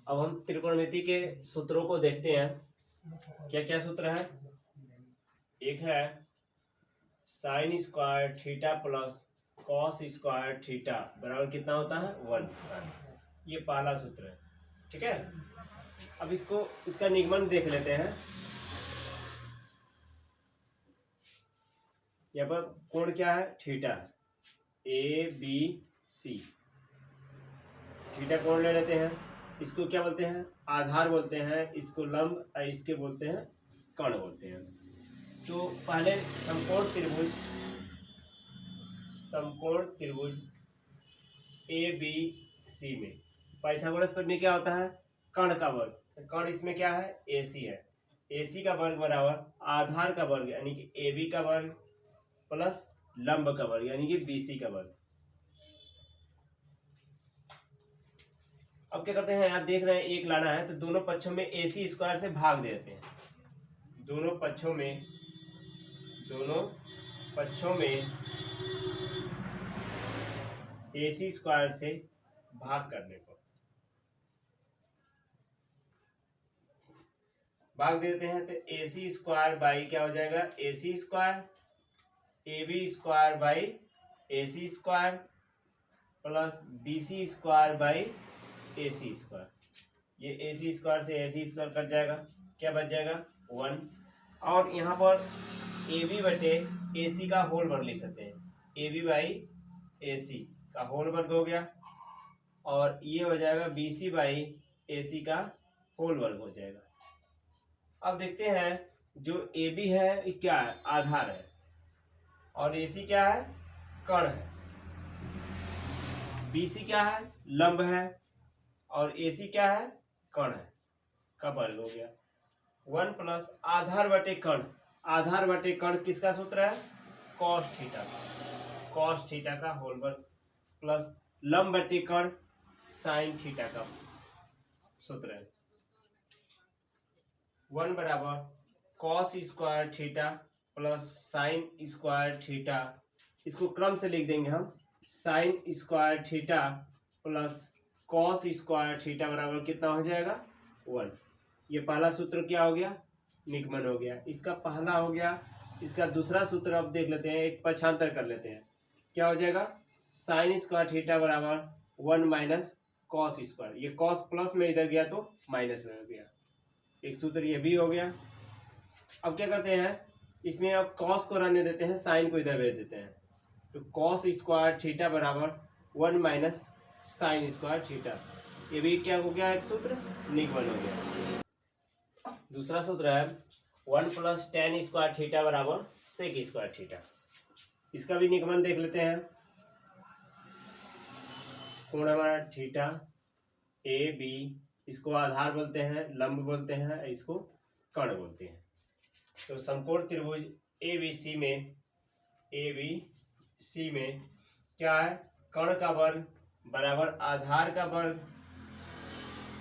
अब हम त्रिकोणमिति के सूत्रों को देखते हैं। क्या क्या सूत्र है? एक है sine square theta plus cos square theta बराबर कितना होता है? 1। ये पहला सूत्र है, ठीक है। अब इसका निगमन देख लेते हैं। यहाँ पर कोण क्या है? Theta, ABC। थीटा कोण ले लेते हैं। इसको क्या बोलते हैं? आधार बोलते हैं। इसको लंब, इसके बोलते हैं कर्ण बोलते हैं। तो पहले समकोण त्रिभुज ABC में पाइथागोरस प्रमेय क्या होता है? कर्ण का वर्ग। तो कर्ण इसमें क्या है? AC है। AC का वर्ग बराबर आधार का वर्ग यानी कि AB का वर्ग प्लस लंब का वर्ग यानी कि BC का वर्ग। अब क्या करते हैं? आप देख रहे हैं एक लाना है तो दोनों पक्षों में AC स्क्वायर से भाग देते हैं। दोनों पक्षों में AC स्क्वायर से भाग करने पर भाग देते हैं तो AC स्क्वायर बाई क्या हो जाएगा? AC square, AB square by AC square plus BC square by AC square. ये AC स्क्वायर से AC स्क्वायर कट जाएगा, क्या बच जाएगा? 1। और यहाँ पर AB बटे AC का होल वर्ग लिख सकते हैं। AB बाई AC का होल वर्ग हो गया और ये हो जाएगा BC बाई AC का होल वर्ग हो जाएगा। अब देखते हैं जो AB है ये क्या है? आधार है। और AC क्या है? कर्ण है। BC क्या है? लंब है। और AC क्या है? कर्ण है। का वर्ग हो गया 1 प्लस आधार बटे कर्ण। आधार बटे कर्ण किसका सूत्र है? कॉस थीटा का। कॉस थीटा का होल वर्ग प्लस लंब बटे कर्ण साइन थीटा का सूत्र है। 1 बराबर cos square theta plus sine square theta. इसको क्रम से लिख देंगे हम। Sine square theta plus cos square theta बराबर कितना हो जाएगा? 1। ये पहला सूत्र क्या हो गया? निगमन हो गया। इसका पहला हो गया। इसका दूसरा सूत्र अब देख लेते हैं, एक पक्षांतर कर लेते हैं। क्या हो जाएगा? साइन स्क्वायर थीटा बराबर 1 माइनस कॉस स्क्वायर। ये कॉस प्लस में इधर गया तो माइनस में हो गया। एक सूत्र ये भी हो गया। अब क्या करते हैं? इसमें अब कॉस को रहने देते हैं, साइन को इधर भेज देते हैं। तो कॉस स्क्वायर थीटा बराबर 1 माइनस साइन स्क्वायर थीटा। ये भी क्या हो गया? एक सूत्र निगमन हो गया। दूसरा सूत्र है 1 प्लस टेन स्क्वायर थीटा बराबर सेक स्क्वायर थीटा। इसका भी निगमन देख लेते हैं। कोण हमारा थीटा AB, इसको आधार बोलते हैं, लंब बोलते हैं, इसको कर्ण बोलते हैं। तो समकोण त्रिभुज ABC में क्या है? कर्ण का वर्ग बराबर आधार का वर्ग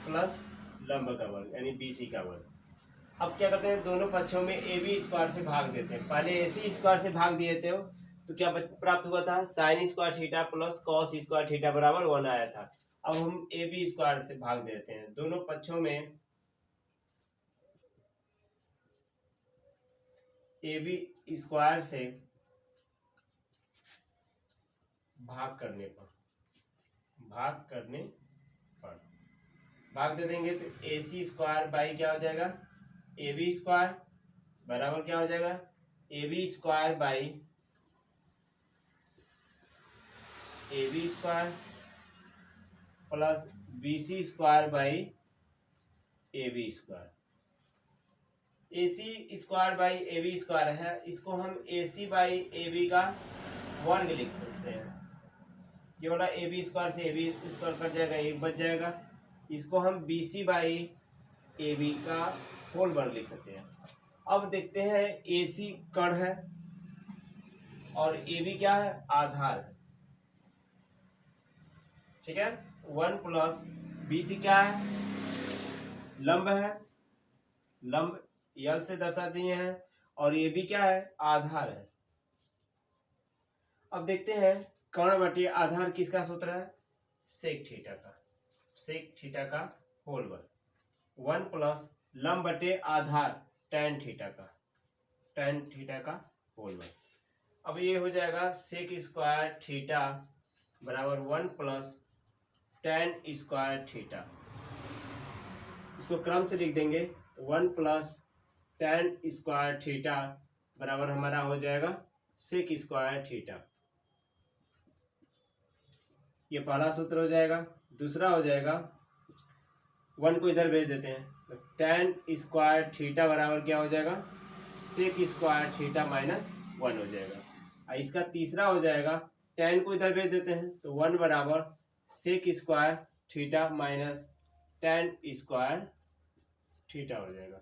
प्लस लंब का वर्ग यानी BC का वर्ग। अब क्या करते हैं? दोनों पक्षों में AB स्क्वायर से भाग देते हैं। पहले AC स्क्वायर से भाग दिए थे तो क्या प्राप्त हुआ था? Sine square theta plus cos square theta बराबर 1 आया था। अब हम AB स्क्वायर से भाग देते हैं। दोनों पक्षों में AB स्क्वायर से भाग करने पर भाग दे देंगे तो AC स्क्वायर बाई क्या हो जाएगा? AB स्क्वायर बराबर क्या हो जाएगा? AB square by AB square plus BC square by AB square. AC square by AB square है, इसको हम AC बाई AB का वर्ग लिख सकते हैं। ये वाला AB स्क्वायर से AB स्क्वायर कट जाएगा, एक बच जाएगा। इसको हम BC बाई AB का होल वर्ग लिख सकते हैं। अब देखते हैं AC कर्ण है और AB क्या है? आधार है, ठीक है। 1 प्लस BC क्या है? लंब है, लंब यल से दर्शा दिए हैं और ये भी क्या है? आधार है। अब देखते हैं कर्ण बटे आधार किसका सूत्र है? सेक थीटा का। सेक थीटा का होल वर्ग 1 प्लस लंब बटे आधार tan थीटा का होल वर्ग। अब ये हो जाएगा सेक स्क्वायर थीटा बराबर 1 प्लस tan स्क्वायर थीटा। इसको क्रम से लिख देंगे 1 प्लस tan स्क्वायर थीटा बराबर हमारा हो जाएगा सेक स्क्वायर थीटा। ये पहला सूत्र हो जाएगा। दूसरा हो जाएगा 1 को इधर भेज देते हैं तो tan स्क्वायर थीटा बराबर क्या हो जाएगा सेक स्क्वायर थीटा माइनस 1 हो जाएगा। और इसका तीसरा हो जाएगा tan को इधर भेज देते हैं तो 1 बराबर sec square theta minus tan square theta हो जाएगा।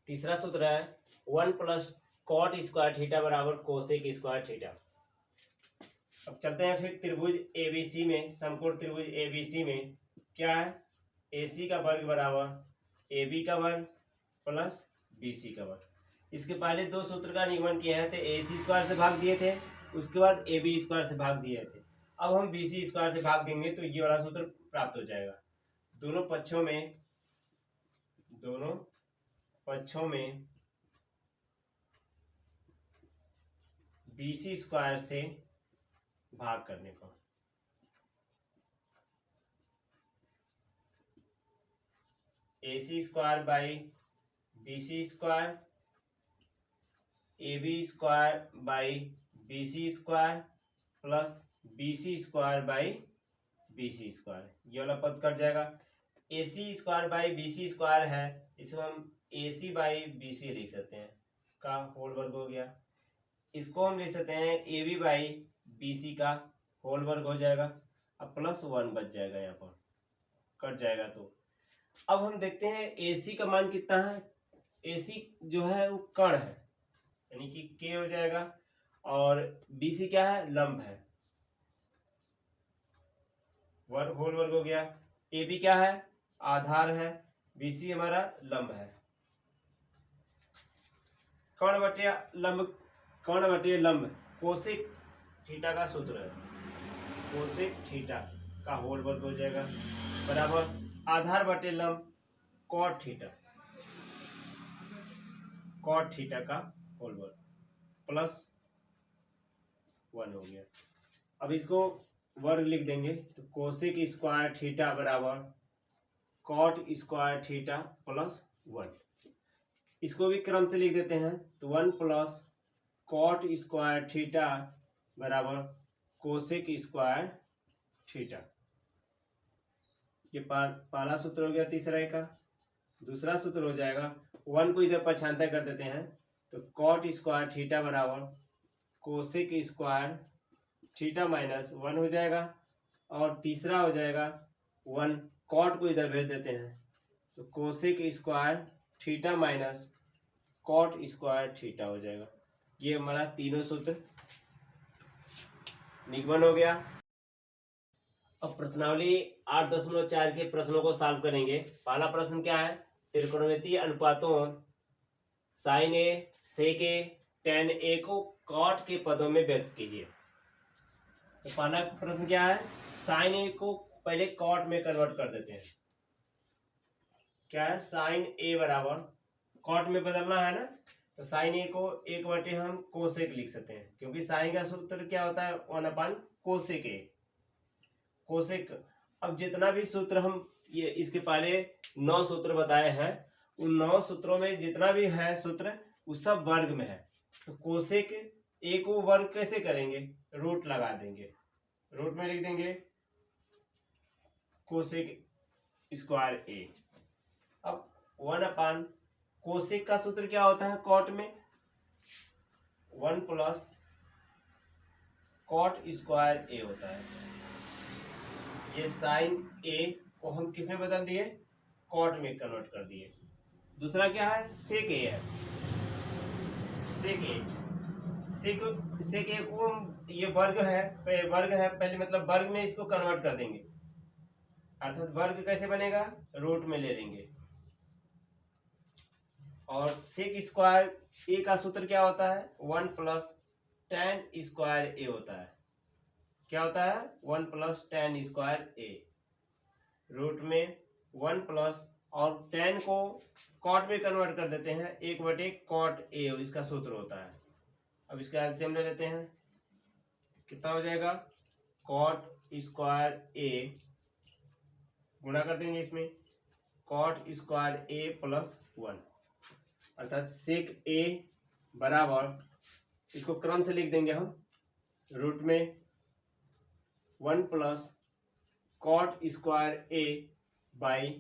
तीसरा सूत्र है 1 प्लस कॉट स्क्वायर थीटा बराबर कोसेक स्क्वायर थीटा। अब चलते हैं फिर त्रिभुज एबीसी में, समकोण त्रिभुज एबीसी में क्या है AC का वर्ग बराबर AB का वर्ग प्लस BC का वर्ग। इसके पहले दो सूत्र का निगमन किए हैं तो AC स्क्वायर से भाग दिए थे, उसके बाद AB स्क्वायर से भाग दिए थे। अब हम BC स्क्वायर से भाग देंगे तो ये वाला सूत्र प्राप्त हो जाएगा। दोनों पक्षों में BC स्क्वायर से भाग करने पर AC square by BC square AB square by BC square plus BC square by BC square, ये वाला पद कट जाएगा। AC square by BC square है, इसको हम AC बाई BC लिख सकते हैं का होल वर्ग हो गया। इसको हम लिख सकते हैं AB बाई BC का होल वर्ग हो जाएगा। अब प्लस 1 बच जाएगा, यहाँ पर कट जाएगा। तो अब हम देखते हैं AC का मान कितना है। AC जो है वो कर्ण है यानी कि K हो जाएगा, और BC क्या है लंब है, वर्ग होल वर्ग हो गया। AB क्या है आधार है, BC हमारा लंब है। कर्ण बटे लंब कोसेक थीटा का सूत्र है, कोसेक थीटा का होल वर्ग हो जाएगा बराबर आधार बटे लंब कॉट थीटा का होल वर्ग प्लस 1 हो गया। अब इसको वर्ग लिख देंगे तो कोसेक स्क्वायर थीटा बराबर कॉट स्क्वायर थीटा प्लस 1। इसको भी क्रम से लिख देते हैं तो 1 प्लस कॉट स्क्वायर थीटा बराबर कोसेक स्क्वायर थीटा। ये पहला सूत्र हो गया तीसरा का। दूसरा सूत्र हो जाएगा 1 को इधर पक्षांतर कर देते हैं तो कॉट स्क्वायर थीटा बराबर कोसेक स्क्वायर थीटा माइनस 1 हो जाएगा। और तीसरा हो जाएगा 1 कॉट को इधर भेज देते हैं तो cosec square theta minus cot square theta हो जाएगा। ये हमारा तीनों सूत्र निगमन हो गया। अब प्रश्नावली 8.4 के प्रश्नों को सॉल्व करेंगे। पहला प्रश्न क्या है त्रिकोणमितीय अनुपातों साइन ए सेक ए tan ए को कॉट के पदों में व्यक्त कीजिए। तो पहला प्रश्न क्या है साइन ए को पहले कॉट में कन्वर्ट कर देते हैं। क्या है साइन ए बराबर कॉट में बदलना है ना, तो साइन ए को 1 बटे हम कोसेक लिख सकते हैं, क्योंकि साइन का सूत्र क्या होता है 1 कोसेक ए कोसेक। अब जितना भी सूत्र हम ये इसके पहले 9 सूत्र बताए हैं, उन 9 सूत्रों में जितना भी है सूत्र वो सब वर्ग में है। तो कोसेक ए को वर्ग कैसे करेंगे रूट लगा देंगे, रूट में लिख देंगे कोसेक स्क्वायर ए। अब 1 कोसेक का सूत्र क्या होता है कॉट में 1 प्लस कॉट स्क्वायर ए होता है। ये साइन ए को हम किस में बदल दिए कॉट में कन्वर्ट कर दिए। दूसरा क्या है सेक ए है, सेक ए को ये वर्ग है पहले मतलब वर्ग में इसको कन्वर्ट कर देंगे, अर्थात वर्ग कैसे बनेगा रूट में ले लेंगे। और सेक स्क्वायर ए का सूत्र क्या होता है 1 प्लस tan स्क्वायर ए होता है। क्या होता है 1 प्लस tan स्क्वायर ए, रूट में वन प्लस, और टेन को कॉट में कन्वर्ट कर देते हैं, एक बटे कॉट ए इसका सूत्र होता है। अब इसका एलसीएम ले लेते हैं, कितना हो जाएगा, कॉट स्क्वायर ए, गुणा कर देंगे इसमें, कॉट स्क्वायर ए प्लस वन, अर्थात सेक ए बराबर, इसको क्रम से लिख देंगे हम, रूट में one plus cot square A by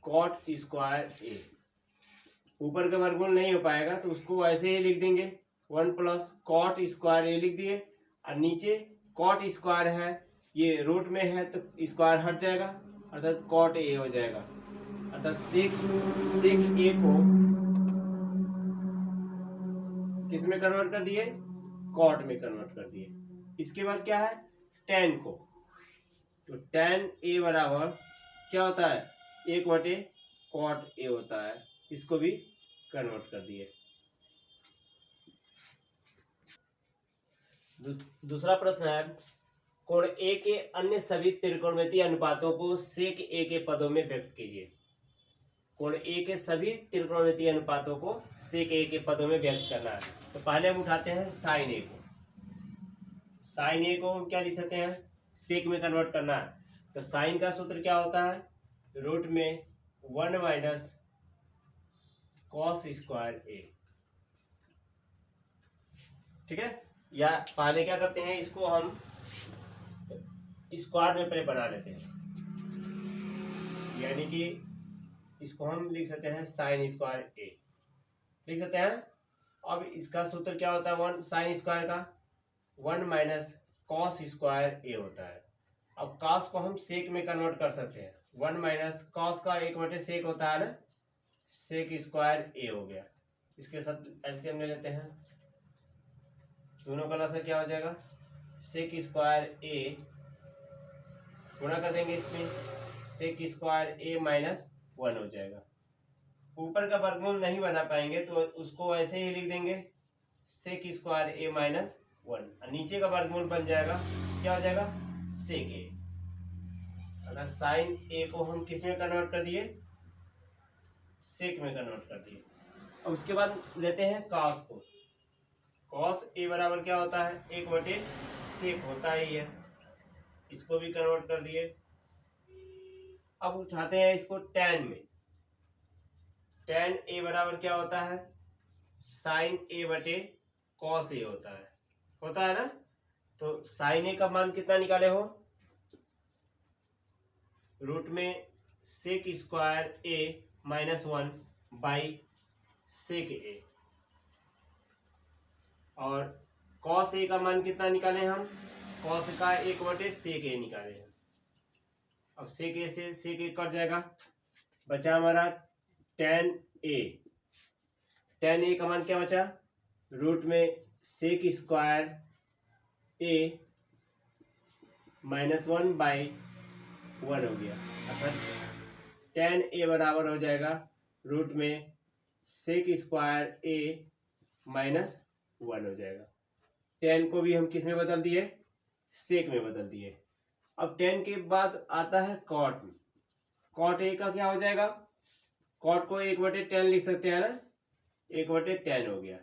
cot square A. ऊपर का वर्गमूल नहीं हो पाएगा तो उसको ऐसे ही लिख देंगे, वन प्लस कॉट स्क्वायर ए लिख दिए, और नीचे कॉट स्क्वायर है, ये रूट में है तो स्क्वायर हट जाएगा, अर्थात कॉट ए हो जाएगा, अर्थात सेक ए को किस में कन्वर्ट कर दिए, कॉट में कन्वर्ट कर दिए। इसके बाद क्या है, टेन को, तो टेन ए बराबर क्या होता है, एक बटे कॉट ए होता है, इसको भी कन्वर्ट कर दिए। दूसरा प्रश्न है, कोण ए के अन्य सभी त्रिकोणमितीय अनुपातों को सेक ए के पदों में व्यक्त कीजिए। कोण ए के सभी त्रिकोणमितीय अनुपातों को सेक ए के पदों में व्यक्त करना है। तो पहले हम उठाते हैं साइन ए को, साइन ए को हम क्या लिख सकते हैं, सेक में कन्वर्ट करना है, तो साइन का सूत्र क्या होता है, रूट में वन माइनस कॉस स्क्वायर ए, ठीक है। या पहले क्या करते हैं, इसको हम स्क्वायर में पहले बना लेते हैं, यानी कि इसको हम लिख सकते हैं साइन स्क्वायर ए, लिख सकते हैं। अब इसका सूत्र क्या होता है, वन साइन स्क्वायर का वन माइनस कॉस स्क्वायर ए होता है। अब कॉस को हम सेक में कन्वर्ट कर सकते हैं, वन माइनस कॉस का एक बटे सेक होता है ना, सेक स्क्वायर ए हो गया। इसके साथ एलसीएम ले लेते हैं, दोनों का लसा क्या हो जाएगा, सेक स्क्वायर ए, गुणा कर देंगे इसमें, सेक स्क्वायर ए माइनस वन हो जाएगा। ऊपर का वर्गमूल नहीं बना पाएंगे तो उसको ऐसे ही लिख देंगे, सेक स्क्वायर ए माइनस वन, और नीचे का वर्गमूल बन जाएगा, क्या हो जाएगा, सेक ए। अगर साइन ए को हम किस में कन्वर्ट कर दिए, सेक में कन्वर्ट कर दिए। अब उसके बाद लेते हैं कॉस को, कॉस ए बराबर क्या होता है, एक बटे सेक होता ही है, इसको भी कन्वर्ट कर दिए। अब उठाते हैं इसको टैन में, टैन ए बराबर क्या होता है, साइन ए बटे कॉस ए होता है ना। तो साइन ए का मान कितना निकाले हो, रूट में sec square A minus one by sec A, और कॉस ए का मान कितना निकाले हम, कॉस का एक बटे सेक ए निकाले हैं। अब सेक ए से सेक ए कट जाएगा, बचा हमारा टेन ए, टेन ए का मान क्या बचा, रूट में sec square A minus one by one हो गया, अर्थात टेन ए बराबर हो जाएगा रूट में sec square A minus one हो जाएगा। टेन को भी हम किस में बदल दिए, सेक में बदल दिए। अब टेन के बाद आता है कॉट में, कॉट ए का क्या हो जाएगा, कॉट को एक बटे टेन लिख सकते हैं ना, एक बटे टेन हो गया,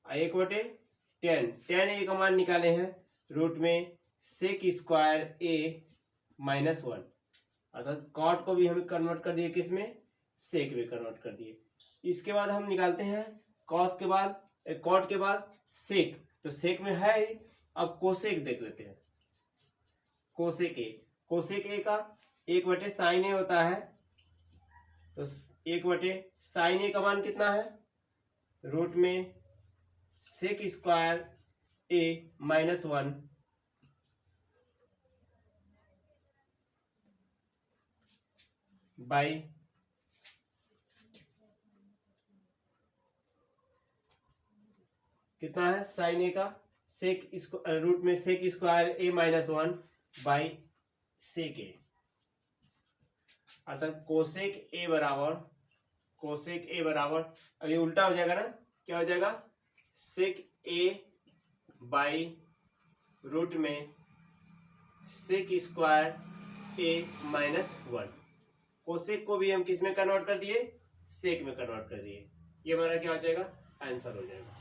एक बटे टेन, टेन ए का मान निकाले हैं, रूट में sec square A minus one, अर्थात कॉट को भी हम कन्वर्ट कर दिए किस में, सेक में कन्वर्ट कर दिए। इसके बाद हम निकालते हैं कॉस के बाद, कॉट के बाद सेक, तो सेक में है ही, अब कोसेक देख लेते हैं, कोसेक ए, कोसेक ए का एक बटे साइन ए होता है, तो एक बटे साइन ए का मान कितना है, रूट में sec square A minus one by कितना है, साइन ए का सेक रूट में sec square A minus one by sec A, अर्थात कोसेक ए बराबर, कोसेक ए बराबर, अब ये उल्टा हो जाएगा ना, क्या हो जाएगा, सेक ए बाई रूट में sec square A minus one, cosec को भी हम किस में कन्वर्ट कर दिए, सेक में कन्वर्ट कर दिए। ये हमारा क्या हो जाएगा, आंसर हो जाएगा।